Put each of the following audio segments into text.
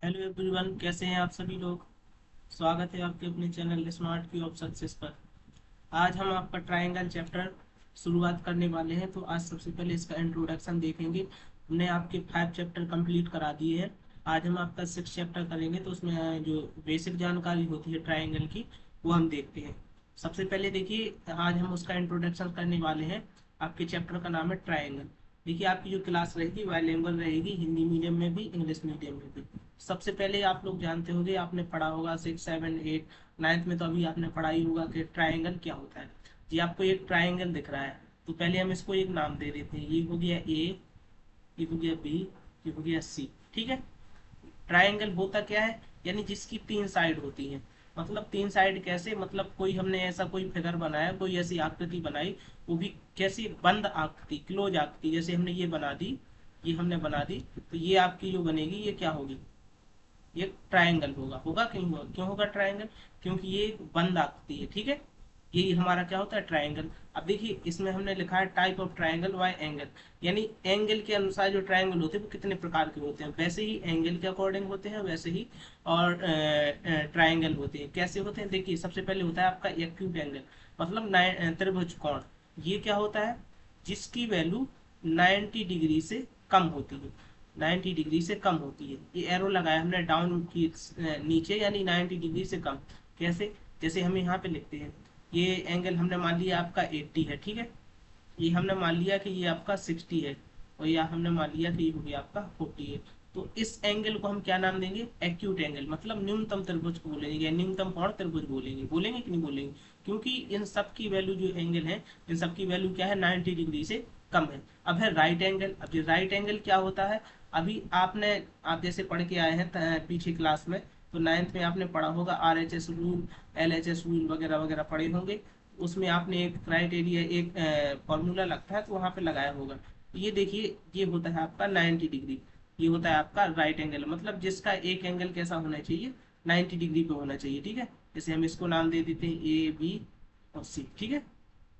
Hello everyone, कैसे हैं आप सभी लोग। स्वागत है आपके अपने चैनल स्मार्ट की ऑफ सक्सेस पर। आज हम आपका ट्रायंगल चैप्टर शुरुआत करने वाले हैं। तो आज सबसे पहले इसका इंट्रोडक्शन देखेंगे। हमने आपके 5 चैप्टर कंप्लीट करा दिए हैं। आज हम आपका 6 चैप्टर करेंगे, तो उसमें जो बेसिक जानकारी होती है ट्रायंगल की, वो हम देखते हैं। सबसे पहले देखिए, आज हम उसका इंट्रोडक्शन करने वाले हैं। आपके चैप्टर का नाम है ट्रायंगल। देखिए, आपकी जो क्लास रहेगी बाइलिंगुअल रहेगी, हिंदी मीडियम में भी इंग्लिश मीडियम में भी। सबसे पहले आप लोग जानते होंगे, आपने पढ़ा होगा 6, 7, 8, 9th में, तो अभी आपने पढ़ा ही होगा कि ट्रायंगल क्या होता है। ये आपको एक ट्रायंगल दिख रहा है, तो पहले हम इसको एक नाम दे देते हैं। ये हो गया ए, ये हो गया बी, ये हो गया सी। ठीक है। ट्रायंगल होता क्या है, यानी जिसकी 3 साइड होती हैं। मतलब 3 साइड कैसे, मतलब कोई हमने ऐसा कोई फिगर बनाया, कोई ऐसी आकृति बनाई, वो भी कैसी, बंद आकृति, क्लोज आकृति। जैसे हमने ये बना दी, ये हमने बना दी, तो ये आपकी जो बनेगी ये क्या होगी, ये ट्रायंगल होगा। होगा क्यों होगा ट्रायंगल, क्योंकि ये एक बंद आकृति है। ठीक है। यही हमारा क्या होता है, ट्रायंगल। अब देखिए, इसमें हमने लिखा है type of triangle bye angle, यानी एंगल के अनुसार जो ट्रायंगल होते हैं वो कितने प्रकार के होते हैं। वैसे ही एंगल के अकॉर्डिंग होते हैं, वैसे ही और ट्रायंगल होते हैं। कैसे होते हैं, देखिए सबसे पहले होता है आपका एक्यूट एंगल, मतलब त्रिभुज कोण। ये क्या होता है, जिसकी वैल्यू 90 डिग्री से कम होती है। 90 डिग्री से कम होती है। ये एरो लगाया हमने डाउन की नीचे, यानी 90 डिग्री से कम। कैसे, जैसे हम यहाँ पे लिखते हैं, ये एंगल हमने मान लिया आपका 80 है। ठीक है। ये हमने मान लिया कि ये आपका 60 है, और या हमने मान लिया कि ये हो गया आपका 40 है। तो इस एंगल को हम क्या नाम देंगे, एक्यूट एंगल, मतलब न्यूनतम त्रिभुज को बोलेंगे, या न्यूनतम कोण त्रिभुज बोलेंगे। बोलेंगे कि नहीं बोलेंगे, क्योंकि इन सब की वैल्यू जो एंगल है, इन सब की वैल्यू क्या है, 90 डिग्री से कम है। अब है राइट एंगल। अब ये राइट एंगल क्या होता है, अभी आपने, आप जैसे पढ़ के आए हैं पीछे क्लास में, तो 9th में आपने पढ़ा होगा RHS रूल, LHS रूल वगैरह वगैरह पढ़े होंगे। उसमें आपने एक क्राइटेरिया, एक फॉर्मूला लगता है, तो वहां पे लगाया होगा। तो ये देखिए, ये होता है आपका 90 डिग्री। ये होता है आपका राइट एंगल, मतलब जिसका एक एंगल कैसा होना चाहिए, 90 डिग्री पे होना चाहिए। ठीक है। जैसे हम इसको नाम दे देते हैं AB और C। ठीक है।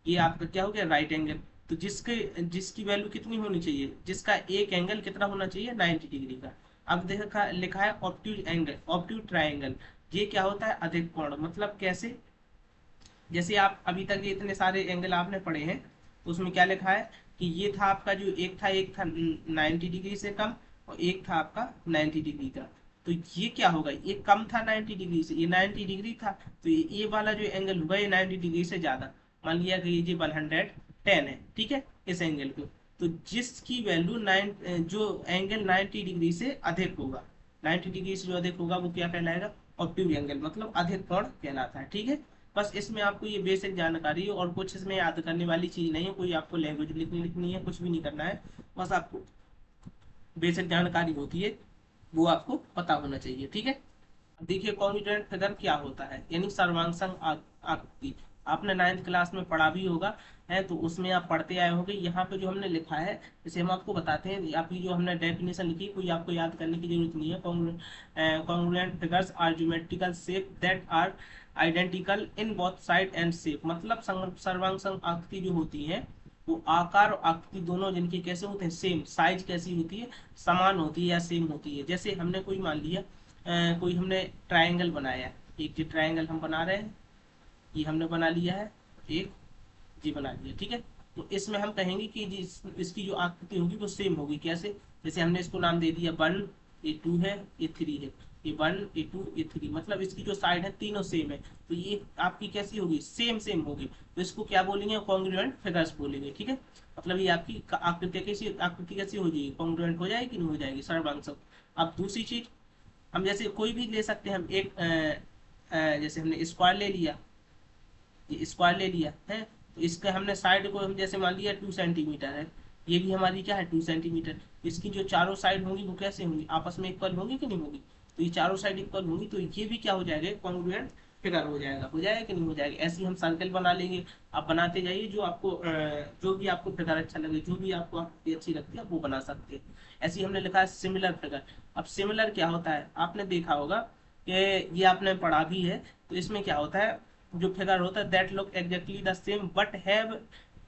ये आपका क्या हो गया, राइट एंगल। तो जिसकी वैल्यू कितनी होनी चाहिए, जिसका एक एंगल कितना होना चाहिए, 90 डिग्री का। अब देखा, लिखा है ऑब्ट्यूज एंगल, ऑब्ट्यूज ट्रायंगल। ये क्या होता है, अधिक कोण। मतलब कैसे, जैसे आप अभी तक ये इतने सारे एंगल आपने पढ़े हैं, तो उसमें क्या लिखा है कि ये था आपका जो एक था 90 डिग्री से कम, और एक था आपका 90 डिग्री का। तो ये क्या होगा, ये कम था 90 डिग्री से, ये 90 डिग्री था, तो ये वाला जो एंगल होगा ये 90 डिग्री से ज्यादा। मान लिया कि ये 110 है। ठीक है, इस एंगल को। तो जिसकी वैल्यू 9, जो एंगल 90 डिग्री से अधिक होगा, 90 डिग्री से जो अधिक होगा वो क्या कहलाएगा, ऑब्ट्यूज एंगल, मतलब अधिक कोण कहलाता है। ठीक है। बस इसमें आपको ये बेसिक जानकारी है, और कुछ इसमें याद करने वाली चीज नहीं है, कोई आपको लैंग्वेज लिखनी है, कुछ भी नहीं करना है। बस आपको बेसिक जानकारी होती है, वो आपको पता होना चाहिए। ठीक है। अब देखिए, कॉन्ग्रुएंट फिगर क्या होता है, यानी सर्वांग आकृति। आपने 9th क्लास में पढ़ा भी होगा है, तो उसमें आप पढ़ते आए होंगे। यहाँ पे जो हमने लिखा है, जैसे हम आपको बताते हैं, आपकी जो हमने डेफिनेशन लिखी, कोई आपको याद करने की जरूरत नहीं है। Congruent figures are geometrical shape that are identical in both side and shape. मतलब सर्वांग आकृति जो होती है, वो आकार और आकृति दोनों जिनके कैसे होते हैं, सेम। साइज कैसी होती है, समान होती है या सेम होती है। जैसे हमने कोई मान लिया, कोई हमने ट्रायंगल बनाया, एक जो ट्रायंगल हम बना रहे हैं, ये हमने बना लिया है, एक ये बना लिया। ठीक है। तो इसमें हम कहेंगे कि इसकी जो आकृति होगी वो सेम होगी। कैसे, जैसे हमने इसको नाम दे दिया 1, ये 2 है, ये 3 है, ये 1, ये 2, ये 3, मतलब इसकी जो साइड है तीनों सेम है, तो ये आपकी कैसी होगी, सेम सेम होगी। तो इसको क्या बोलेंगे, कॉन्ग्रुएंट फिगर्स बोलेंगे। ठीक है। मतलब ये आपकी आकृति कैसी हो जाएगी, कॉन्ग्रुएंट हो जाएगी, नहीं हो जाएगी, सर्वांग। अब दूसरी चीज, हम जैसे कोई भी ले सकते हैं, हम एक जैसे हमने स्क्वायर ले लिया, ये स्क्वायर ले लिया है, तो इसका हमने साइड को हम जैसे मान लिया 2 सेंटीमीटर है, ये भी हमारी क्या है, 2 सेंटीमीटर। इसकी जो चारों साइड होंगी वो कैसे होंगी, आपस में इक्वल होंगी कि नहीं होगी। तो ये चारों साइड इक्वल होंगी, तो ये भी क्या हो जाएगा, कॉन्ग्रुएंट फिगर हो जाएगा कि नहीं हो जाएगा। ऐसे ही हम सर्कल बना लेंगे। आप बनाते जाइए, जो आपको जो भी आपको फिगर अच्छा लगे, जो भी आपको आकृति अच्छी लगती है, आप वो बना सकते हैं। ऐसे ही हमने लिखा है सिमिलर फिगर। अब सिमिलर क्या होता है, आपने देखा होगा कि ये आपने पढ़ा भी है। तो इसमें क्या होता है, जो फिगर होता है, that look exactly the same but have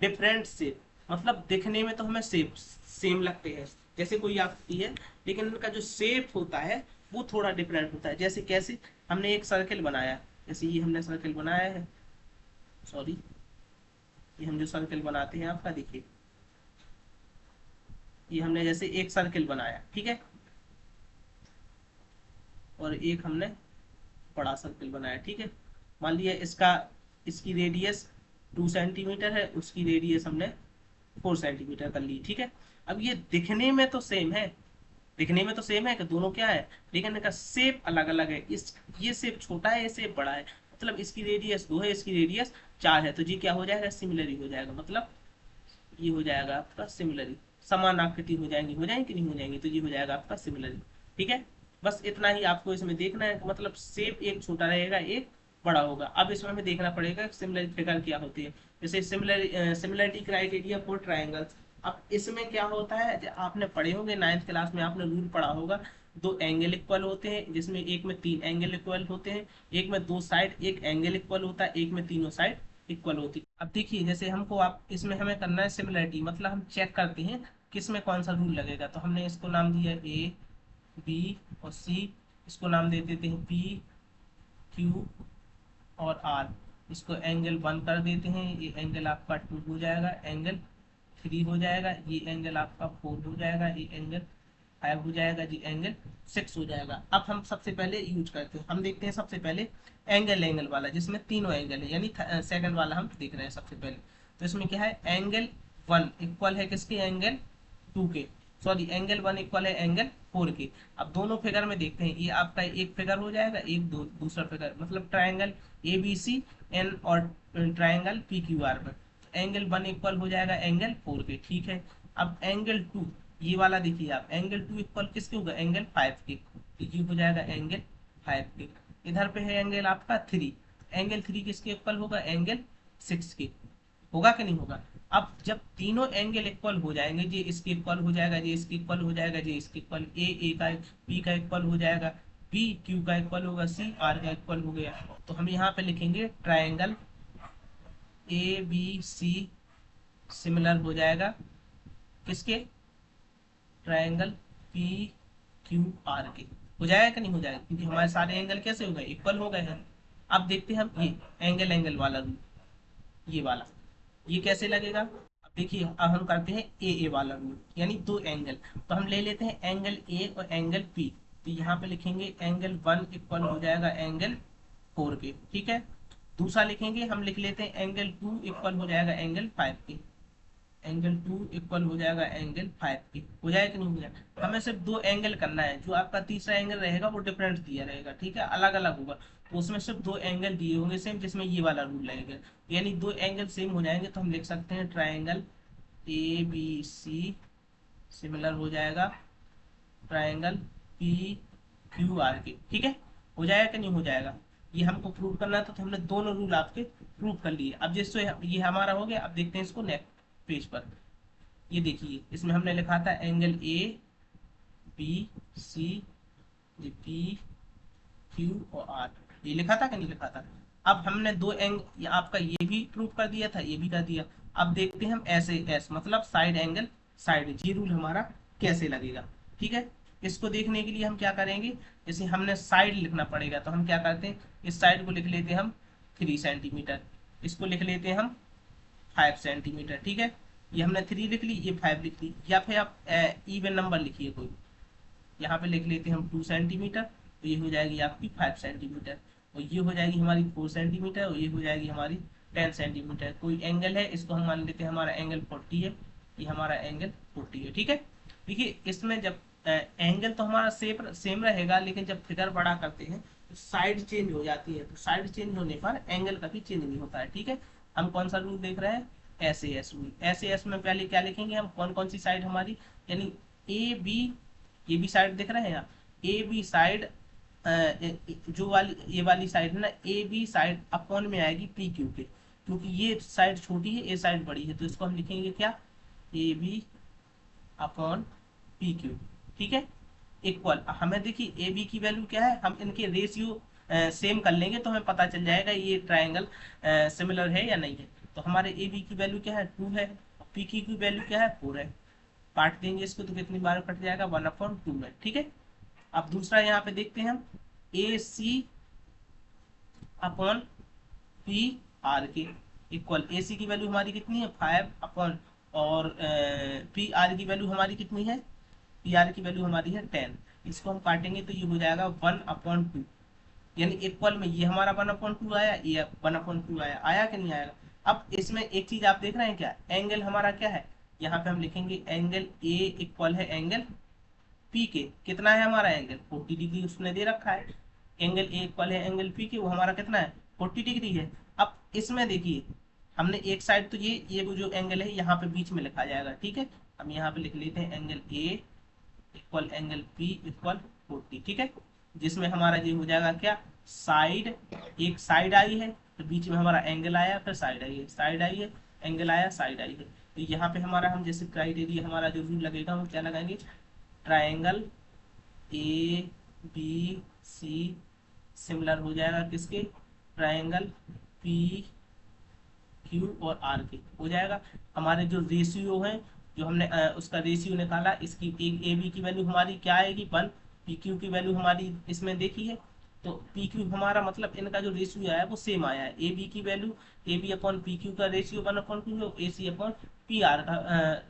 different shape. मतलब दिखने में तो हमें शेप सेम लगते हैं, जैसे कोई आकृति है, लेकिन इनका जो शेप होता है वो थोड़ा डिफरेंट होता है। जैसे कैसे, हमने एक सर्किल बनाया, जैसे ये हमने सर्किल बनाया है, सॉरी, ये हम जो सर्किल बनाते हैं आपका देखिए, ये हमने जैसे एक सर्किल बनाया, ठीक है, और एक हमने बड़ा सर्किल बनाया, ठीक है। मान लिया इसका, इसकी रेडियस 2 सेंटीमीटर है, उसकी रेडियस हमने 4 सेंटीमीटर कर ली, ठीक है। अब ये दिखने में तो सेम है, दिखने में तो सेम है कि दोनों क्या है, लेकिन इनका शेप अलग अलग है। इस, ये शेप छोटा है, ये शेप बड़ा है, मतलब इसकी रेडियस 2 है, इसकी रेडियस 4 है, तो जी क्या हो जाएगा, सिमिलर हो जाएगा, मतलब ये हो जाएगा आपका सिमिलर, समान आकृति हो जाएंगी, हो जाएंगी कि नहीं हो जाएंगी, तो ये हो जाएगा आपका सिमिलर, ठीक है। बस इतना ही आपको इसमें देखना है, मतलब शेप एक छोटा रहेगा, एक बड़ा होगा। अब इसमें हमें देखना पड़ेगा सिमिलर फिगर क्या होती है, जैसे सिमिलरिटी क्राइटेरिया फॉर ट्राइंगल्स। अब इसमें क्या होता है, आपने पढ़े होंगे 9th क्लास में, आपने रूल पढ़ा होगा, दो एंगल इक्वल होते हैं, जिसमें एक में 3 एंगल इक्वल होते हैं, एक में 2 साइड एक एंगल इक्वल होता है, एक में तीनों साइड इक्वल होती है। अब देखिए जैसे हमको, आप इसमें हमें करना है सिमिलरिटी, मतलब हम चेक करते हैं किस में कौन सा रूल लगेगा। तो हमने इसको नाम दिया ए, बी और सी, इसको नाम दे देते हैं पी, क्यू और आर। इसको एंगल 1 कर देते हैं, ये एंगल आपका 2 हो जाएगा, एंगल 3 हो जाएगा, ये एंगल आपका 4 हो जाएगा, ये एंगल 5 हो जाएगा, जी एंगल 6 हो जाएगा। अब हम सबसे पहले यूज करते हैं, हम देखते हैं सबसे पहले एंगल वाला, जिसमें तीनों एंगल है, यानी सेकंड वाला हम देख रहे हैं सबसे पहले। तो इसमें क्या है, एंगल 1 इक्वल है किसके, एंगल 2 के, सॉरी एंगल 1 इक्वल है एंगल 4 के। अब दोनों फिगर में देखते हैं, ये आपका एक फिगर हो जाएगा, एक दूसरा फिगर, मतलब triangle A B C and और ट्राइंगल पी क्यू आर में एंगल 1 इक्वल हो जाएगा एंगल 4 के, ठीक है। अब एंगल 2, ये वाला देखिए आप, एंगल 2 इक्वल किसके होगा, एंगल 5 के, तो ये हो जाएगा एंगल 5 के। इधर पे है एंगल आपका 3, एंगल 3 किसके इक्वल होगा, एंगल 6 के, होगा कि नहीं होगा। अब जब तीनों एंगल इक्वल हो जाएंगे, जी इसके इक्वल हो जाएगा, जी इसके इक्वल हो जाएगा, जी इसके इक्वल, ए का बी का इक्वल हो जाएगा, बी क्यू का इक्वल होगा, सी आर का इक्वल हो गया। तो हम यहाँ पे लिखेंगे triangle A B C similar हो जाएगा किसके, ट्राइंगल पी क्यू आर के, हो जाएगा कि नहीं हो जाएगा, क्योंकि हमारे सारे एंगल कैसे हो गए, इक्वल हो गए हैं। अब देखते हैं हम ये एंगल वाला रूल, ये वाला, ये कैसे लगेगा। अब देखिए, अब हम करते हैं ए वाला रूल, यानी दो एंगल, तो हम ले लेते हैं एंगल ए और एंगल पी। तो यहाँ पे लिखेंगे एंगल 1 इक्वल हो जाएगा एंगल 4 के, ठीक है। दूसरा लिखेंगे, हम लिख लेते हैं एंगल 2 इक्वल हो जाएगा एंगल 5 के, एंगल 2 इक्वल हो जाएगा एंगल 5 के, हो जाएगा कि नहीं हो जाएगा। हमें सिर्फ दो एंगल करना है, जो आपका तीसरा एंगल रहेगा वो डिफरेंट दिया रहेगा, ठीक है, अलग अलग होगा, तो उसमें सिर्फ दो एंगल दिए होंगे सेम, जिसमें ये वाला रूल लगेगा, यानी दो एंगल सेम हो जाएंगे, तो हम लिख सकते हैं triangle A B C similar हो जाएगा ट्राइंगल पी क्यू आर के, ठीक है, हो जाएगा कि नहीं हो जाएगा। ये हमको प्रूव करना था, तो हमने दोनों रूल आपके प्रूव कर लिए। अब जिससे ये हमारा हो गया, अब देखते हैं इसको नेक्स्ट पेज पर। ये देखिए, इसमें हमने लिखा था angle A B C, P Q और आर, ये लिखा था कि नहीं लिखा था। अब हमने दो एंगल, आपका ये भी प्रूव कर दिया था, ये भी कर दिया। अब देखते हैं हम ऐसे एस, मतलब साइड एंगल साइड, जी रूल हमारा कैसे लगेगा, ठीक है। इसको देखने के लिए हम क्या करेंगे, जैसे हमने साइड लिखना पड़ेगा, तो हम क्या करते हैं, इस साइड को लिख लेते हैं हम 3 सेंटीमीटर, इसको लिख लेते हैं हम 5 सेंटीमीटर, ठीक है। ये हमने 3 लिख ली, ये 5 लिख ली, या फिर आप इवन नंबर लिखिए कोई, यहाँ पे लिख लेते हैं हम 2 सेंटीमीटर, तो ये हो जाएगी आपकी 5 सेंटीमीटर, और ये हो जाएगी हमारी 4 सेंटीमीटर, और ये हो जाएगी हमारी 10 सेंटीमीटर। कोई एंगल है, इसको हम मान लेते हैं हमारा एंगल 40 है, ये हमारा एंगल 40 है, ठीक है। देखिए इसमें जब एंगल तो हमारा सेम रहेगा, लेकिन जब फिगर बड़ा करते हैं तो साइड चेंज हो जाती है, तो साइड चेंज होने पर एंगल कभी चेंज नहीं होता है, ठीक है। हम कौन सा रूल देख रहे हैं, एस रूल। एस में पहले क्या लिखेंगे हम, कौन कौन सी साइड हमारी, यानी ए बी, ये भी साइड दिख रहे हैं यहाँ, ए बी साइड, जो वाली ये वाली साइड है ना, ए बी साइड अपॉन में आएगी पी क्यू के, क्योंकि ये साइड छोटी है, ये साइड बड़ी है, तो इसको हम लिखेंगे क्या, A B upon P Q, ठीक है, इक्वल। हमें देखिए ए बी की वैल्यू क्या है, हम इनके रेशियो सेम कर लेंगे, तो हमें पता चल जाएगा ये ट्राइंगल सिमिलर है या नहीं है। तो हमारे ए बी की वैल्यू क्या है, 2 है, पी क्यू की वैल्यू क्या है, 4 है। काट देंगे इसको, तो कितनी बार कट जाएगा, 1/2 है, ठीक है। अब दूसरा यहाँ पे देखते हैं हम, ए सी अपॉन पी आर के इक्वल, ए सी की वैल्यू हमारी कितनी है 5 अपॉन, और पी आर की वैल्यू हमारी कितनी है, पी आर की वैल्यू हमारी है 10। इसको हम काटेंगे तो ये हो जाएगा 1/2, यानी इक्वल में ये हमारा 1/2 आया, ये 1/2 आया, आया कि नहीं आएगा। अब इसमें एक चीज आप देख रहे हैं क्या, एंगल हमारा क्या है, यहाँ पे हम लिखेंगे एंगल ए इक्वल है एंगल पी के, कितना है हमारा एंगल 40 डिग्री उसने दे रखा है। एंगल ए इक्वल है एंगल पी के, वो हमारा कितना है 40 डिग्री है। अब इसमें देखिए हमने एक साइड तो ये वो जो एंगल है यहाँ पे बीच में लिखा जाएगा, ठीक है। हम यहाँ पे लिख लेते हैं angle A equal angle P equal 40, ठीक है। जिसमें हमारा ये हो जाएगा क्या, साइड, एक साइड आई है तो बीच में हमारा एंगल आया, फिर साइड आई है, साइड आई है, एंगल आया, साइड आई है। तो यहाँ पे हमारा हम जैसे क्राइटेरिया हमारा जो रूल लगेगा वो क्या लगाएंगे, triangle A B C similar हो जाएगा किसके, ट्राइंगल पी क्यू और आर के हो जाएगा। हमारे जो रेशियो है, जो हमने उसका रेशियो निकाला, इसकी एक ए बी की वैल्यू हमारी क्या आएगी 1, पी क्यू की वैल्यू हमारी इसमें देखी है, तो पी क्यू हमारा मतलब इनका जो रेशियो आया वो सेम आया है। ए बी की value, A B upon P Q का रेशियो 1/2 है, A C upon P R का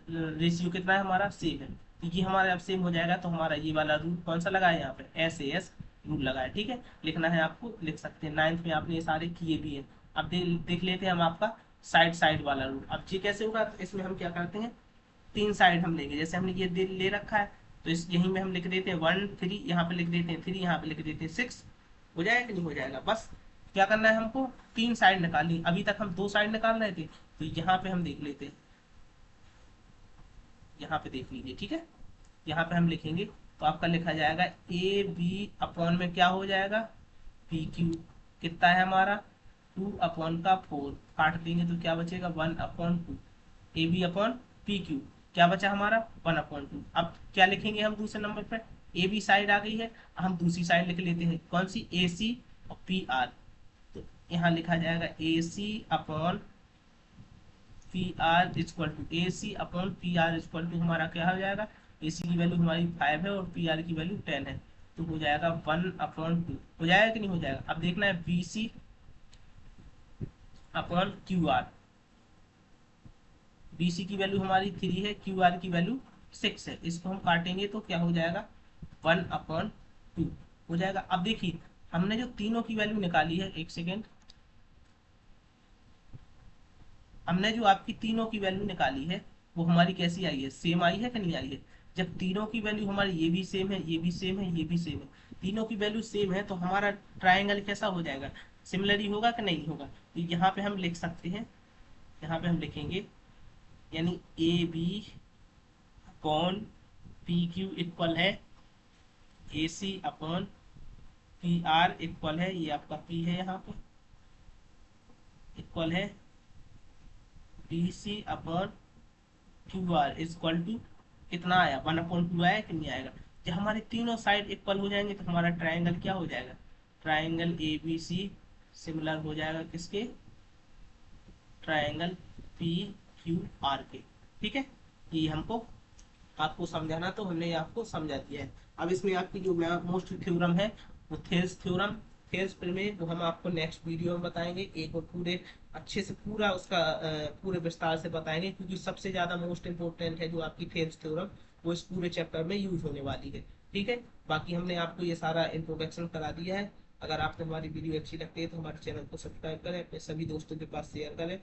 रेशियो कितना है हमारा सेम है। तो ये हमारा अब सेम हो जाएगा, तो हमारा ये वाला रूल कौन सा लगा है यहाँ पे, एस रूल लगा है, ठीक है। लिखना है आपको, लिख सकते हैं, 9th में आपने ये सारे किए भी हैं। अब देख लेते हैं हम आपका साइड साइड वाला रूल। अब ये कैसे होगा, तो इसमें हम क्या करते हैं, 3 साइड हम लेंगे, जैसे हमने ये ले रखा है तो इस यहीं में हम लिख देते हैं 1 3, यहाँ पे लिख देते हैं 3, यहाँ पे लिख देते हैं 6, हो जाएगा कि नहीं हो जाएगा। बस क्या करना है हमको, 3 साइड निकालनी, अभी तक हम 2 साइड निकाल रहे थे, तो यहाँ पे हम देख लेते हैं, यहाँ पे देख लीजिए, ठीक है। यहाँ पे हम लिखेंगे तो आपका लिखा जाएगा ए बी अपॉन में क्या हो जाएगा, पी क्यू कितना है हमारा 2/4, काट देंगे तो क्या बचेगा 1/2, A B upon P Q क्या बचा हमारा 1/2। अब क्या लिखेंगे हम दूसरे नंबर पर, ए बी साइड आ गई है, हम दूसरी साइड लिख लेते हैं कौन सी, ए सी और पी आर। तो यहाँ लिखा जाएगा A C upon P R equal to, A C upon P R equal to हमारा क्या हो जाएगा, ए सी की वैल्यू हमारी 5 है और पी आर की वैल्यू 10 है, तो हो जाएगा 1/2, हो जाएगा कि नहीं हो जाएगा। अब देखना है B C upon Q R, B C की वैल्यू हमारी 3 है, क्यू आर की वैल्यू 6 है, इसको हम काटेंगे तो क्या हो जाएगा 1/2 हो जाएगा। अब देखिए हमने जो तीनों की वैल्यू निकाली है, एक सेकेंड, हमने जो आपकी तीनों की वैल्यू निकाली है वो हमारी कैसी आई है, सेम आई है कि नहीं आई है। जब तीनों की वैल्यू हमारी ये भी सेम है, ये भी सेम है, ये भी सेम है, तीनों की वैल्यू सेम है, तो हमारा ट्राइंगल कैसा हो जाएगा, सिमिलर ही होगा कि नहीं होगा। तो यहाँ पे हम लिख सकते हैं, यहाँ पे हम लिखेंगे यानी A B upon P Q equal है A C upon P R equal है, ये आपका पी है यहाँ पे, इक्वल है B C upon Q R equal to कितना आया 1/2 आया कि नहीं आएगा। जब हमारे तीनों साइड इक्वल हो जाएंगे तो हमारा ट्राइंगल क्या हो जाएगा, triangle A B C similar हो जाएगा किसके, ट्राइंगल पी क्यू आर के, ठीक है। ये हमको आपको समझाना, तो हमने ये आपको समझा दिया है। अब इसमें आपकी जो मोस्ट थ्योरम है वो थेल्स थ्योरम, थेल्स प्रमेय, वो हम आपको नेक्स्ट वीडियो में बताएंगे, एक और पूरे अच्छे से पूरा उसका पूरे विस्तार से बताएंगे, क्योंकि सबसे ज्यादा मोस्ट इंपोर्टेंट है जो आपकी थेल्स थ्योरम, वो इस पूरे चैप्टर में यूज होने वाली है, ठीक है। बाकी हमने आपको ये सारा इंट्रोडक्शन करा दिया है। अगर आपको हमारी वीडियो अच्छी लगती है तो हमारे चैनल को सब्सक्राइब करें, अपने सभी दोस्तों के पास शेयर करें।